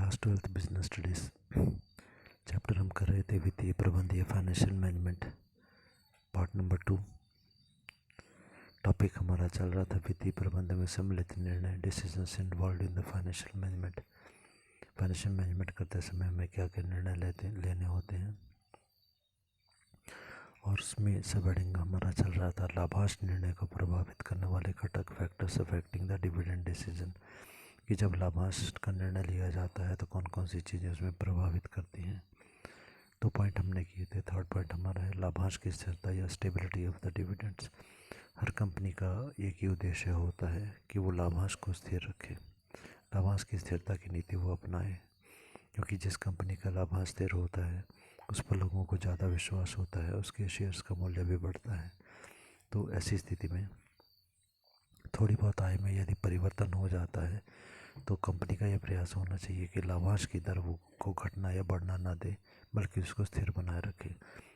Class 12th business studies chapter हम कर रहे थे वित्तीय प्रबंध या financial management part number 2। Topic हमारा चल रहा था वित्तीय प्रबंध में सम्मिलित निर्णय decisions involve in the financial management. Financial management करते समय हमें क्या क्या निर्णय लेने होते हैं, और उसमें सब हेडिंग हमारा चल रहा था लाभांश निर्णय को प्रभावित करने वाले घटक factors affecting the dividend decision, कि जब लाभांश का निर्णय लिया जाता है तो कौन कौन सी चीज़ें उसमें प्रभावित करती हैं। तो पॉइंट हमने किए थे। थर्ड पॉइंट हमारा है लाभांश की स्थिरता या stability of the dividends. Her company का एक ही उद्देश्य होता है कि वो लाभांश को स्थिर रखे, लाभांश की स्थिरता की नीति वो अपनाए, क्योंकि जिस कंपनी का लाभांश स्थिर होता है उस पर लोगों को ज़्यादा विश्वास होता है, उसके शेयर्स का मूल्य भी बढ़ता है। तो ऐसी स्थिति में थोड़ी बहुत आय में यदि परिवर्तन हो जाता है तो कंपनी का यह प्रयास होना चाहिए कि लाभांश की दर वो को घटना या बढ़ना ना दे, बल्कि उसको स्थिर बनाए रखे।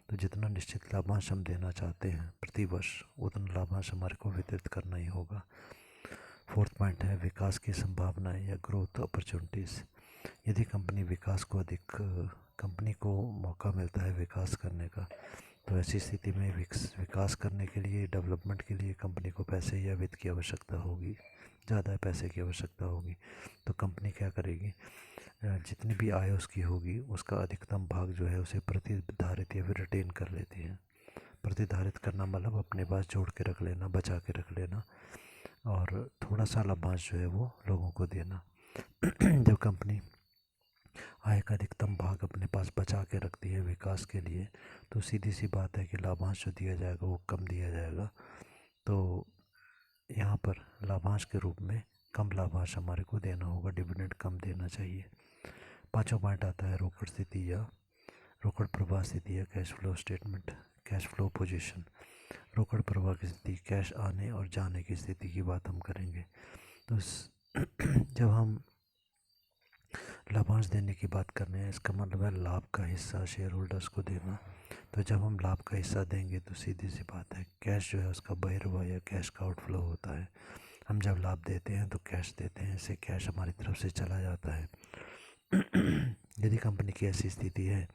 तो जितना निश्चित लाभांश हम देना चाहते हैं प्रति वर्ष, उतना लाभांश हमारे को वितरित करना ही होगा। फोर्थ पॉइंट है विकास की संभावनाएं या ग्रोथ अपॉर्चुनिटीज़। यदि कंपनी को मौका मिलता है विकास करने का, तो ऐसी स्थिति में विकास करने के लिए, डेवलपमेंट के लिए कंपनी को पैसे या वित्त की आवश्यकता होगी, ज़्यादा पैसे की आवश्यकता होगी। तो कंपनी क्या करेगी, जितनी भी आय उसकी होगी उसका अधिकतम भाग जो है उसे प्रतिधारित या फिर रिटेन कर लेती है। प्रतिधारित करना मतलब अपने पास जोड़ के रख लेना, बचा के रख लेना, और थोड़ा सा लाभांश जो है वो लोगों को देना। जब कंपनी आय का अधिकतम भाग अपने पास बचा के रखती है विकास के लिए, तो सीधी सी बात है कि लाभांश जो दिया जाएगा वो कम दिया जाएगा। तो यहाँ पर लाभांश के रूप में कम लाभांश हमारे को देना होगा, डिविडेंड कम देना चाहिए। पांचवा पॉइंट आता है रोकड़ स्थिति या रोकड़ प्रवाह स्थिति या cash flow statement, cash flow position. रोकड़ प्रवाह की स्थिति, कैश आने और जाने की स्थिति की बात हम करेंगे। तो जब हम लाभांश देने की बात कर रहे हैं, इसका मतलब है लाभ का हिस्सा शेयर होल्डर्स को देना। तो जब हम लाभ का हिस्सा देंगे तो सीधी सी बात है कैश जो है उसका बहिर्वाह या कैश का आउटफ्लो होता है। हम जब लाभ देते हैं तो कैश देते हैं, इससे कैश हमारी तरफ से चला जाता है। यदि कंपनी की ऐसी स्थिति है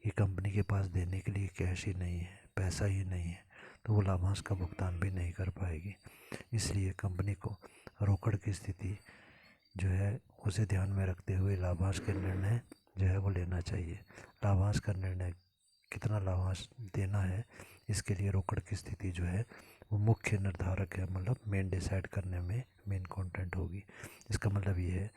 कि कंपनी के पास देने के लिए कैश ही नहीं है, पैसा ही नहीं है, तो वो लाभांश का भुगतान भी नहीं कर पाएगी। इसलिए कंपनी को रोकड़ की स्थिति जो है उसे ध्यान में रखते हुए लाभांश के निर्णय जो है वो लेना चाहिए। लाभांश का निर्णय, कितना लाभांश देना है, इसके लिए रोकड़ की स्थिति जो है वो मुख्य निर्धारक है, मतलब मेन डिसाइड करने में मेन कंटेंट होगी। इसका मतलब ये है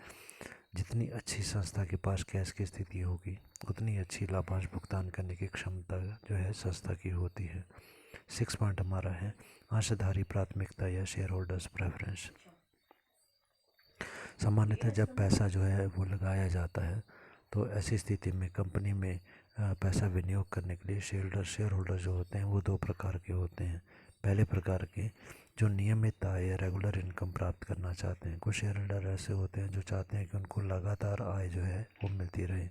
जितनी अच्छी संस्था के पास कैश की स्थिति होगी उतनी अच्छी लाभांश भुगतान करने की क्षमता जो है संस्था की होती है। 6 पॉइंट हमारा है अंशधारी प्राथमिकता या शेयर होल्डर्स प्रेफरेंस। सामान्यतः जब पैसा जो है वो लगाया जाता है तो ऐसी स्थिति में कंपनी में पैसा विनियोग करने के लिए शेयर होल्डर जो होते हैं वो दो प्रकार के होते हैं। पहले प्रकार के जो नियमित आय या रेगुलर इनकम प्राप्त करना चाहते हैं। कुछ शेयर होल्डर ऐसे होते हैं जो चाहते हैं कि उनको लगातार आय जो है वो मिलती रहे।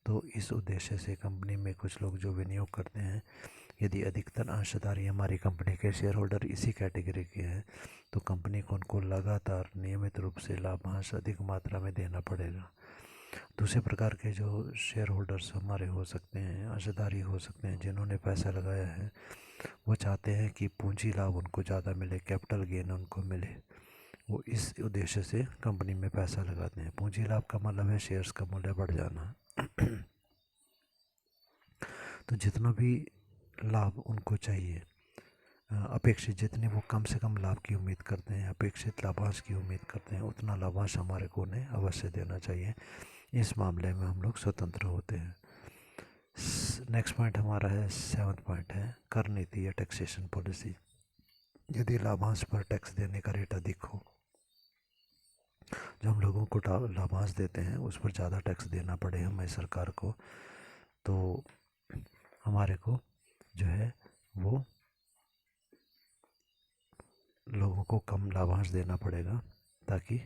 तो इस उद्देश्य से कंपनी में कुछ लोग जो विनियोग करते हैं, यदि अधिकतर अंशधारी हमारी कंपनी के शेयर होल्डर इसी कैटेगरी के हैं तो कंपनी को उनको लगातार नियमित रूप से लाभांश अधिक मात्रा में देना पड़ेगा। दूसरे प्रकार के जो शेयर होल्डर्स हमारे हो सकते हैं, अंशधारी हो सकते हैं, जिन्होंने पैसा लगाया है, वो चाहते हैं कि पूंजी लाभ उनको ज़्यादा मिले, कैपिटल गेन उनको मिले। वो इस उद्देश्य से कंपनी में पैसा लगाते हैं। पूंजी लाभ का मतलब है शेयर्स का मूल्य बढ़ जाना। तो जितना भी लाभ उनको चाहिए, अपेक्षित जितने वो कम से कम लाभ की उम्मीद करते हैं, अपेक्षित लाभांश की उम्मीद करते हैं, उतना लाभांश हमारे को उन्हें अवश्य देना चाहिए। इस मामले में हम लोग स्वतंत्र होते हैं। नेक्स्ट पॉइंट हमारा है 7th पॉइंट है कर नीति या टैक्सेशन पॉलिसी। यदि लाभांश पर टैक्स देने का रेट अधिक हो, जो हम लोगों को लाभांश देते हैं उस पर ज़्यादा टैक्स देना पड़े हमें सरकार को, तो हमारे को जो है वो लोगों को कम लाभांश देना पड़ेगा, ताकि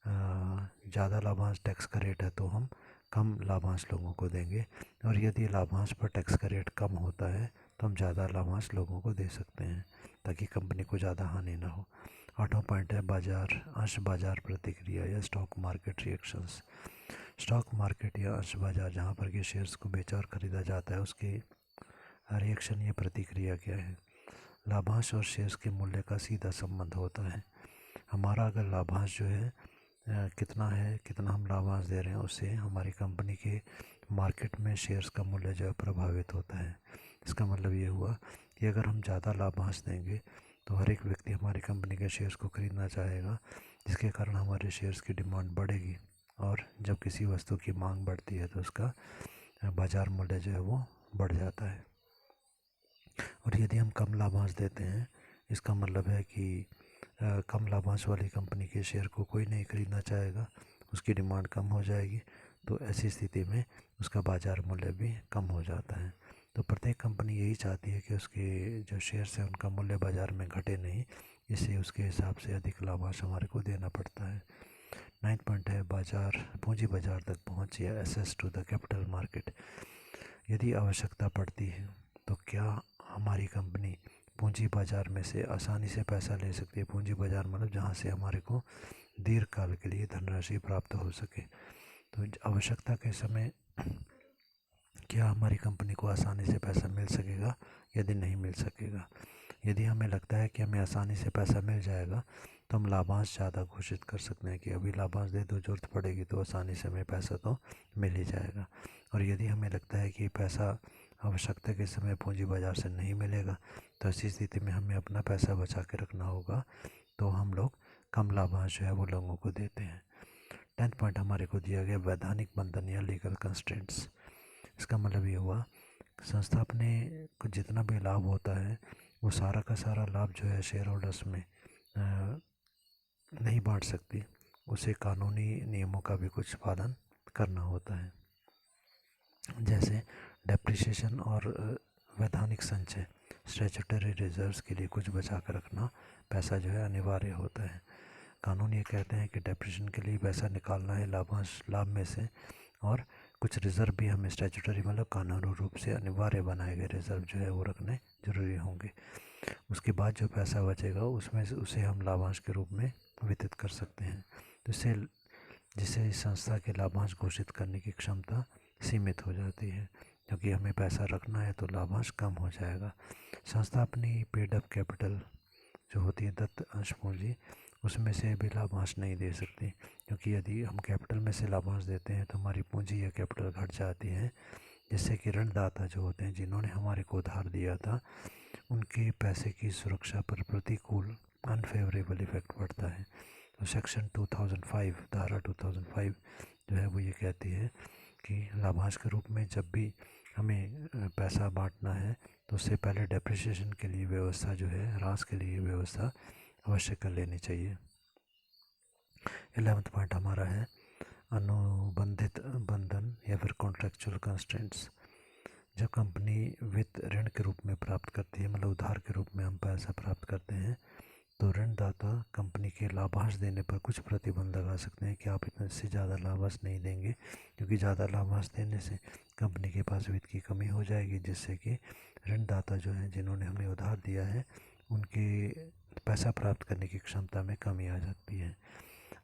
ज़्यादा लाभांश टैक्स का रेट है तो हम कम लाभांश लोगों को देंगे, और यदि लाभांश पर टैक्स का रेट कम होता है तो हम ज़्यादा लाभांश लोगों को दे सकते हैं, ताकि कंपनी को ज़्यादा हानि ना हो। 8वां पॉइंट है अंश बाजार प्रतिक्रिया या stock market reactions. Stock market या अंश बाजार जहाँ पर के शेयर्स को बेचा और खरीदा जाता है उसकी रिएक्शन या प्रतिक्रिया क्या है। लाभांश और शेयर्स के मूल्य का सीधा संबंध होता है। हमारा अगर लाभांश जो है कितना है, कितना हम लाभांश दे रहे हैं, उससे हमारी कंपनी के मार्केट में शेयर्स का मूल्य जो है प्रभावित होता है। इसका मतलब ये हुआ कि अगर हम ज़्यादा लाभांश देंगे तो हर एक व्यक्ति हमारी कंपनी के शेयर्स को खरीदना चाहेगा, जिसके कारण हमारे शेयर्स की डिमांड बढ़ेगी और जब किसी वस्तु की मांग बढ़ती है तो उसका बाज़ार मूल्य जो है वो बढ़ जाता है। और यदि हम कम लाभांश देते हैं, इसका मतलब है कि कम लाभांश वाली कंपनी के शेयर को कोई नहीं खरीदना चाहेगा, उसकी डिमांड कम हो जाएगी, तो ऐसी स्थिति में उसका बाज़ार मूल्य भी कम हो जाता है। तो प्रत्येक कंपनी यही चाहती है कि उसके जो शेयर्स हैं उनका मूल्य बाज़ार में घटे नहीं, इससे उसके हिसाब से अधिक लाभांश हमारे को देना पड़ता है। 9 पॉइंट है बाजार, पूंजी बाजार तक पहुँच या access to the capital market. यदि आवश्यकता पड़ती है तो क्या हमारी कंपनी पूंजी बाजार में से आसानी से पैसा ले सकती है। पूंजी बाजार मतलब जहाँ से हमारे को दीर्घकाल के लिए धनराशि प्राप्त हो सके। तो आवश्यकता के समय क्या हमारी कंपनी को आसानी से पैसा मिल सकेगा, यदि नहीं मिल सकेगा। यदि हमें लगता है कि हमें आसानी से पैसा मिल जाएगा तो हम लाभांश ज़्यादा घोषित कर सकते हैं कि अभी लाभांश दे दो, जरूरत पड़ेगी तो आसानी से हमें पैसा तो मिल ही जाएगा। और यदि हमें लगता है कि पैसा आवश्यकता के समय पूंजी बाजार से नहीं मिलेगा तो ऐसी स्थिति में हमें अपना पैसा बचा के रखना होगा, तो हम लोग कम लाभांश जो है वो लोगों को देते हैं। 10th पॉइंट हमारे को दिया गया वैधानिक बंधन या लीगल कंस्ट्रेंट्स। इसका मतलब ये हुआ संस्था अपने को जितना भी लाभ होता है वो सारा का सारा लाभ जो है शेयर होल्डर्स में नहीं बांट सकती, उसे कानूनी नियमों का भी कुछ पालन करना होता है। जैसे डेप्रिसिएशन और वैधानिक संचय, स्टैट्यूटरी रिजर्व्स के लिए कुछ बचा कर रखना पैसा जो है अनिवार्य होता है। कानून ये कहते हैं कि डेप्रिसिएशन के लिए पैसा निकालना है लाभांश लाभ में से, और कुछ रिज़र्व भी हमें स्टैट्यूटरी मतलब कानूनी रूप से अनिवार्य बनाए गए रिज़र्व जो है वो रखने ज़रूरी होंगे। उसके बाद जो पैसा बचेगा उसमें से उसे हम लाभांश के रूप में वितरित कर सकते हैं। तो जिससे इस संस्था के लाभांश घोषित करने की क्षमता सीमित हो जाती है, क्योंकि हमें पैसा रखना है तो लाभांश कम हो जाएगा। संस्था अपनी पेड अप कैपिटल जो होती है दत्त अंश पूंजी, उसमें से भी लाभांश नहीं दे सकती, क्योंकि यदि हम कैपिटल में से लाभांश देते हैं तो हमारी पूंजी या कैपिटल घट जाती है, जिससे कि ऋणदाता जो होते हैं जिन्होंने हमारे को उधार दिया था उनके पैसे की सुरक्षा पर प्रतिकूल अनफेवरेबल इफेक्ट पड़ता है। तो सेक्शन 2005 धारा 2005 जो है वो ये कहती है कि लाभांश के रूप में जब भी हमें पैसा बांटना है तो उससे पहले डेप्रिसिएशन के लिए व्यवस्था जो है, ह्रास के लिए व्यवस्था अवश्य कर लेनी चाहिए। 11th पॉइंट हमारा है अनुबंधित बंधन या फिर कॉन्ट्रेक्चुअल कंस्ट्रेंट्स। जब कंपनी वित्त ऋण के रूप में प्राप्त करती है, मतलब उधार के रूप में हम पैसा प्राप्त करते हैं, तो ऋणदाता कंपनी के लाभांश देने पर कुछ प्रतिबंध लगा सकते हैं कि आप इतने से ज़्यादा लाभांश नहीं देंगे, क्योंकि ज़्यादा लाभांश देने से कंपनी के पास वित्त की कमी हो जाएगी, जिससे कि ऋणदाता जो हैं जिन्होंने हमें उधार दिया है उनके पैसा प्राप्त करने की क्षमता में कमी आ जाती है।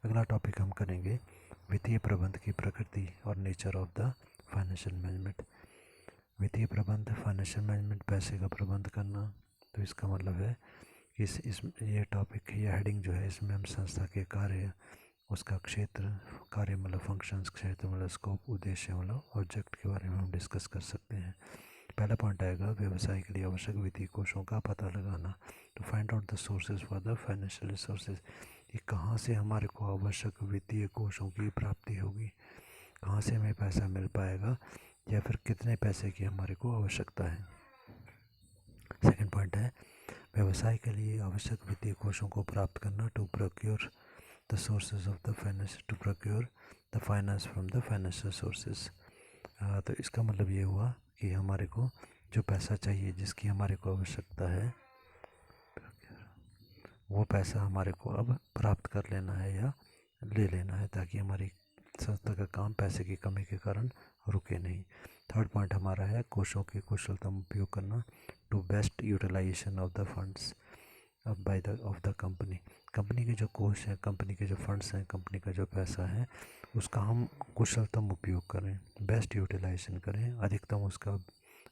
अगला टॉपिक हम करेंगे वित्तीय प्रबंध की प्रकृति और nature of the financial management. वित्तीय प्रबंध, फाइनेंशियल मैनेजमेंट, पैसे का प्रबंध करना। तो इसका मतलब है कि इस ये टॉपिक, ये हेडिंग जो है इसमें हम संस्था के कार्य, उसका क्षेत्र, कार्य मतलब फंक्शंस, क्षेत्र मतलब स्कोप, उद्देश्य मतलब ऑब्जेक्ट के बारे में हम डिस्कस कर सकते हैं। पहला पॉइंट आएगा व्यवसाय के लिए आवश्यक वित्तीय कोषों का पता लगाना। To find out the sources for the financial resources, कि कहाँ से हमारे को आवश्यक वित्तीय कोषों की प्राप्ति होगी, कहाँ से हमें पैसा मिल पाएगा, या फिर कितने पैसे की हमारे को आवश्यकता है। सेकंड पॉइंट है व्यवसाय के लिए आवश्यक वित्तीय कोषों को प्राप्त करना। To procure the sources of the finance, to procure the finance from the financial sources. तो इसका मतलब ये हुआ कि हमारे को जो पैसा चाहिए, जिसकी हमारे को आवश्यकता है, वो पैसा हमारे को अब प्राप्त कर लेना है या ले लेना है, ताकि हमारी संस्था का काम पैसे की कमी के कारण रुके नहीं। थर्ड पॉइंट हमारा है कोषों के कुशलतम उपयोग करना। To best utilisation of the funds. By the of the company. Company के जो कोष है, कंपनी के जो फंड्स हैं, कंपनी का जो पैसा है, उसका हम कुशलतम उपयोग करें, बेस्ट यूटिलाइजेशन करें, अधिकतम उसका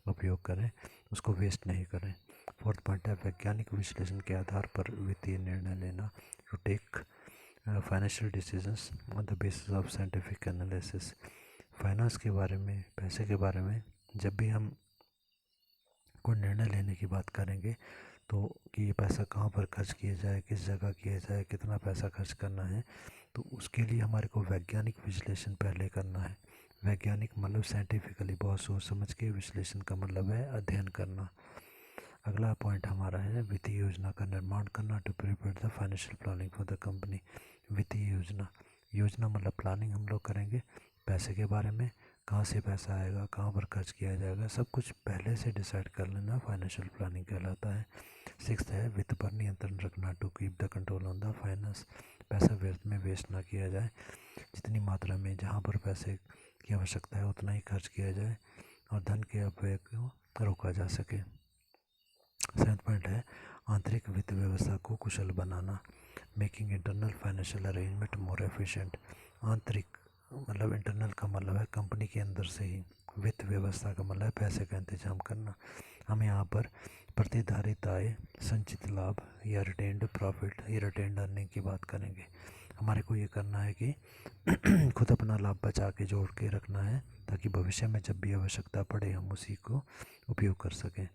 उपयोग करें, उसको वेस्ट नहीं करें। फोर्थ पॉइंट है वैज्ञानिक विश्लेषण के आधार पर वित्तीय निर्णय लेना, to take financial decisions on the basis of scientific analysis. Finance के बारे में, पैसे के बारे में जब भी हम कोई निर्णय लेने की बात करेंगे तो कि ये पैसा कहाँ पर खर्च किया जाए, किस जगह किया जाए, कितना पैसा खर्च करना है, तो उसके लिए हमारे को वैज्ञानिक विश्लेषण पहले करना है। वैज्ञानिक मतलब साइंटिफिकली, बहुत सोच समझ के, विश्लेषण का मतलब है अध्ययन करना। अगला पॉइंट हमारा है वित्तीय योजना का निर्माण करना, to prepare the financial planning for the company. वित्तीय योजना, योजना मतलब प्लानिंग हम लोग करेंगे पैसे के बारे में, कहाँ से पैसा आएगा, कहाँ पर खर्च किया जाएगा, सब कुछ पहले से डिसाइड कर लेना फाइनेंशियल प्लानिंग कहलाता है। सिक्स्थ है वित्त पर नियंत्रण रखना, to keep the control on the finance. पैसा व्यर्थ में वेस्ट ना किया जाए, जितनी मात्रा में जहाँ पर पैसे की आवश्यकता है उतना ही खर्च किया जाए और धन के अपव्यय को रोका जा सके। सेवंथ पॉइंट है आंतरिक वित्त व्यवस्था को कुशल बनाना, making internal financial arrangement more efficient. आंतरिक मतलब इंटरनल का मतलब है कंपनी के अंदर से ही, वित्त व्यवस्था का मतलब है पैसे का इंतजाम करना। हम यहाँ पर प्रतिधारित आय, संचित लाभ या रिटेन्ड प्रॉफिट या रिटेन्ड अर्निंग की बात करेंगे। हमारे को ये करना है कि खुद अपना लाभ बचा के जोड़ के रखना है, ताकि भविष्य में जब भी आवश्यकता पड़े हम उसी को उपयोग कर सकें।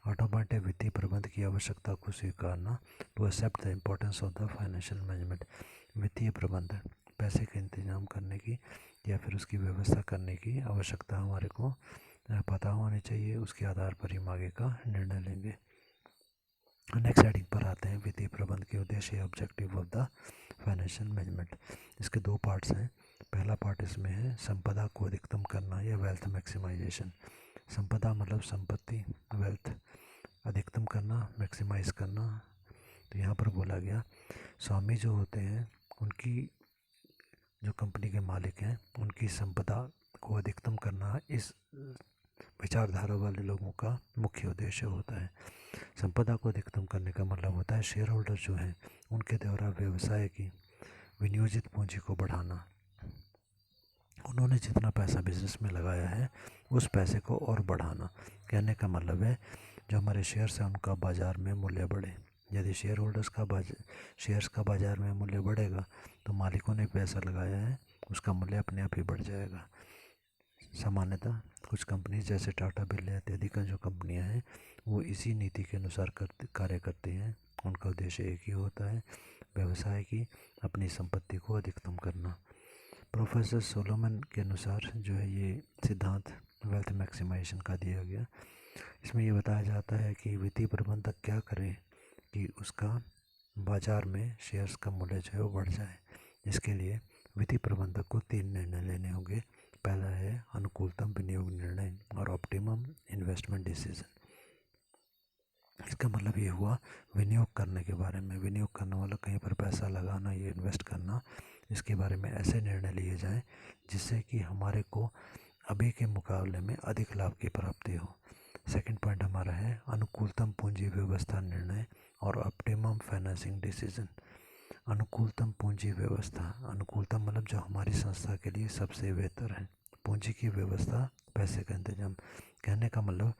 आठवां पॉइंट है वित्तीय प्रबंध की आवश्यकता को स्वीकारना, to accept the importance of the financial management. वित्तीय प्रबंध, पैसे का इंतजाम करने की या फिर उसकी व्यवस्था करने की आवश्यकता हमारे को पता होनी चाहिए, उसके आधार पर ही हम आगे का निर्णय लेंगे। नेक्स्ट हेडिंग पर आते हैं वित्तीय प्रबंध के उद्देश्य, objective of the financial management. इसके दो पार्ट्स हैं। पहला पार्ट इसमें है संपदा को अधिकतम करना या वेल्थ मैक्सिमाइजेशन। संपदा मतलब संपत्ति, वेल्थ अधिकतम करना, मैक्सिमाइज करना। तो यहाँ पर बोला गया स्वामी जो होते हैं उनकी, जो कंपनी के मालिक हैं, उनकी संपदा को अधिकतम करना इस विचारधारा वाले लोगों का मुख्य उद्देश्य होता है। संपदा को अधिकतम करने का मतलब होता है शेयर होल्डर जो हैं उनके द्वारा व्यवसाय की विनियोजित पूंजी को बढ़ाना। उन्होंने जितना पैसा बिजनेस में लगाया है उस पैसे को और बढ़ाना। कहने का मतलब है जो हमारे शेयर्स हैं उनका बाज़ार में मूल्य बढ़े। यदि शेयर होल्डर्स का शेयर्स का बाज़ार में मूल्य बढ़ेगा तो मालिकों ने पैसा लगाया है उसका मूल्य अपने आप ही बढ़ जाएगा। सामान्यतः कुछ कंपनी जैसे टाटा बिरला इत्यादि का जो कंपनियां हैं वो इसी नीति के अनुसार कार्य करती हैं। उनका उद्देश्य एक ही होता है, व्यवसाय की अपनी संपत्ति को अधिकतम करना। प्रोफेसर सोलोमन के अनुसार जो है ये सिद्धांत वेल्थ मैक्सिमाइजेशन का दिया गया। इसमें ये बताया जाता है कि वित्तीय प्रबंधक क्या करे कि उसका बाज़ार में शेयर्स का मूल्य जो है वो बढ़ जाए। इसके लिए वित्तीय प्रबंधक को 3 निर्णय लेने होंगे। पहला है अनुकूलतम विनियोग निर्णय और ऑप्टिमम इन्वेस्टमेंट डिसीजन। इसका मतलब ये हुआ विनियोग करने के बारे में, विनियोग करने वाला कहीं पर पैसा लगाना या इन्वेस्ट करना, इसके बारे में ऐसे निर्णय लिए जाएं जिससे कि हमारे को अभी के मुकाबले में अधिक लाभ की प्राप्ति हो। सेकंड पॉइंट हमारा है अनुकूलतम पूंजी व्यवस्था निर्णय और ऑप्टिमम फाइनेंसिंग डिसीजन। अनुकूलतम पूंजी व्यवस्था, अनुकूलतम मतलब जो हमारी संस्था के लिए सबसे बेहतर है। पूंजी की व्यवस्था, पैसे का इंतजाम। कहने का मतलब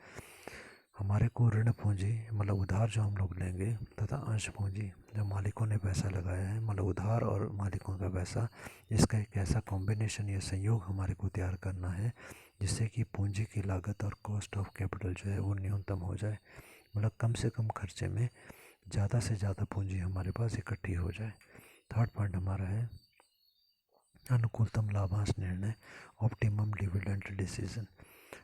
हमारे को ऋण पूंजी मतलब उधार जो हम लोग लेंगे तथा अंश पूंजी जो मालिकों ने पैसा लगाया है, मतलब उधार और मालिकों का पैसा, इसका एक ऐसा कॉम्बिनेशन या संयोग हमारे को तैयार करना है जिससे कि पूंजी की लागत और कॉस्ट ऑफ कैपिटल जो है वो न्यूनतम हो जाए। मतलब कम से कम खर्चे में ज़्यादा से ज़्यादा पूंजी हमारे पास इकट्ठी हो जाए। थर्ड पॉइंट हमारा है अनुकूलतम लाभांश निर्णय, ऑप्टिमम डिविडेंड डिसीजन।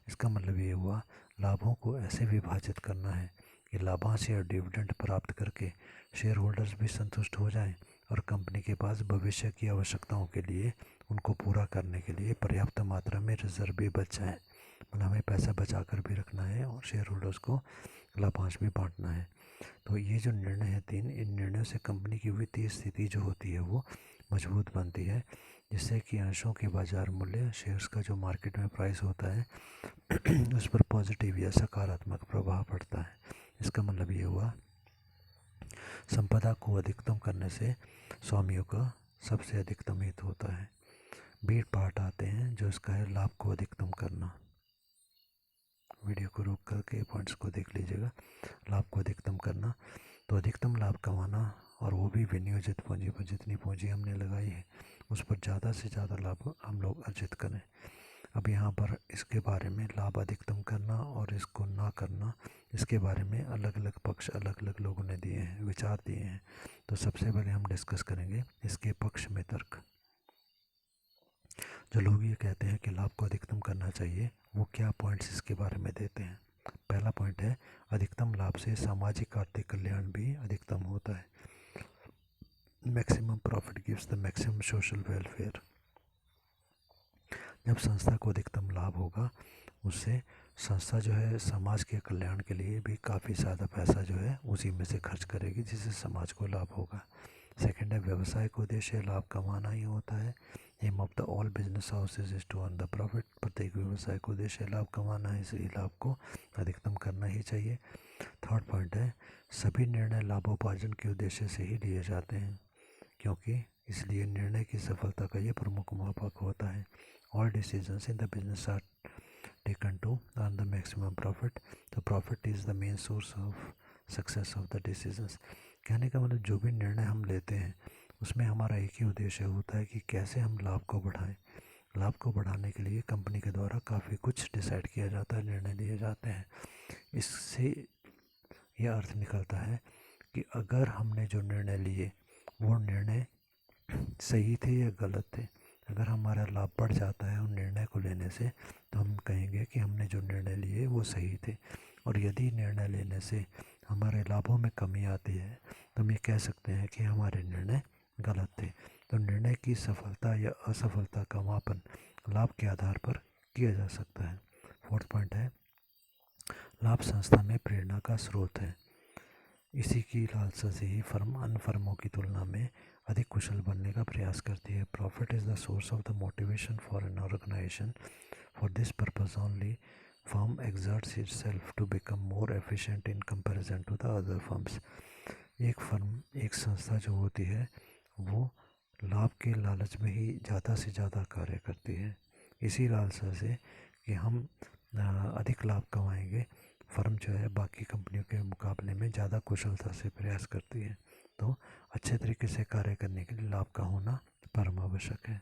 इसका मतलब ये हुआ लाभों को ऐसे विभाजित करना है कि लाभांश या डिविडेंड प्राप्त करके शेयर होल्डर्स भी संतुष्ट हो जाएं और कंपनी के पास भविष्य की आवश्यकताओं के लिए, उनको पूरा करने के लिए पर्याप्त मात्रा में रिजर्व भी बच जाए। मतलब हमें पैसा बचा कर भी रखना है और शेयर होल्डर्स को लाभांश भी बांटना है। तो ये जो निर्णय है 3, इन निर्णयों से कंपनी की वित्तीय स्थिति जो होती है वो मजबूत बनती है, जिससे कि अंशों के बाजार मूल्य, शेयर्स का जो मार्केट में प्राइस होता है उस पर पॉजिटिव या सकारात्मक प्रभाव पड़ता है। इसका मतलब ये हुआ संपदा को अधिकतम करने से स्वामियों का सबसे अधिकतम हित होता है। बी पार्ट आते हैं जो इसका है लाभ को अधिकतम करना। वीडियो को रोक करके पॉइंट्स को देख लीजिएगा। लाभ को अधिकतम करना, तो अधिकतम लाभ कमाना, और वो भी विनियोजित पूंजी पर। जितनी पूंजी हमने लगाई है उस पर ज़्यादा से ज़्यादा लाभ हम लोग अर्जित करें। अब यहाँ पर इसके बारे में लाभ अधिकतम करना और इसको ना करना, इसके बारे में अलग अलग पक्ष अलग अलग लोगों ने दिए हैं, विचार दिए हैं। तो सबसे पहले हम डिस्कस करेंगे इसके पक्ष में तर्क। जो लोग ये कहते हैं कि लाभ को अधिकतम करना चाहिए, वो क्या पॉइंट्स इसके बारे में देते हैं। पहला पॉइंट है, अधिकतम लाभ से सामाजिक आर्थिक कल्याण भी अधिकतम होता है। Maximum profit gives the maximum social welfare. जब संस्था को अधिकतम लाभ होगा, उससे संस्था जो है समाज के कल्याण के लिए भी काफ़ी ज़्यादा पैसा जो है उसी में से खर्च करेगी, जिससे समाज को लाभ होगा। सेकंड है, व्यवसाय का उद्देश्य लाभ कमाना ही होता है। Aim of the all business houses is to earn the profit. प्रत्येक व्यवसाय का उद्देश्य लाभ कमाना है, इसलिए लाभ को अधिकतम करना ही चाहिए। थर्ड पॉइंट है, सभी निर्णय लाभोपार्जन के उद्देश्य से ही लिए जाते हैं, क्योंकि इसलिए निर्णय की सफलता का ये प्रमुख मापक होता है। All decisions in the business are taken to earn the maximum profit. तो profit is the main source of success of the decisions. कहने का मतलब जो भी निर्णय हम लेते हैं उसमें हमारा एक ही उद्देश्य होता है कि कैसे हम लाभ को बढ़ाएं। लाभ को बढ़ाने के लिए कंपनी के द्वारा काफ़ी कुछ डिसाइड किया जाता है, निर्णय लिए जाते हैं। इससे यह अर्थ निकलता है कि अगर हमने जो निर्णय लिए वो निर्णय सही थे या गलत थे। अगर हमारा लाभ बढ़ जाता है उन निर्णय को लेने से, तो हम कहेंगे कि हमने जो निर्णय लिए वो सही थे। और यदि निर्णय लेने से हमारे लाभों में कमी आती है, तो हम ये कह सकते हैं कि हमारे निर्णय गलत थे। तो निर्णय की सफलता या असफलता का मापन लाभ के आधार पर किया जा सकता है। फोर्थ पॉइंट है, लाभ संस्था में प्रेरणा का स्रोत है। इसी की लालसा से ही फर्म अन्य फर्मों की तुलना में अधिक कुशल बनने का प्रयास करती है। Profit is the source of the motivation for an organisation. For this purpose only firm exerts itself to become more efficient in comparison to the other firms. एक संस्था जो होती है वो लाभ के लालच में ही ज़्यादा से ज़्यादा कार्य करती है। इसी लालसा से कि हम अधिक लाभ कमाएंगे, फर्म जो है बाकी कंपनियों के मुकाबले में ज़्यादा कुशलता से प्रयास करती है। तो अच्छे तरीके से कार्य करने के लिए लाभ का होना परम आवश्यक है।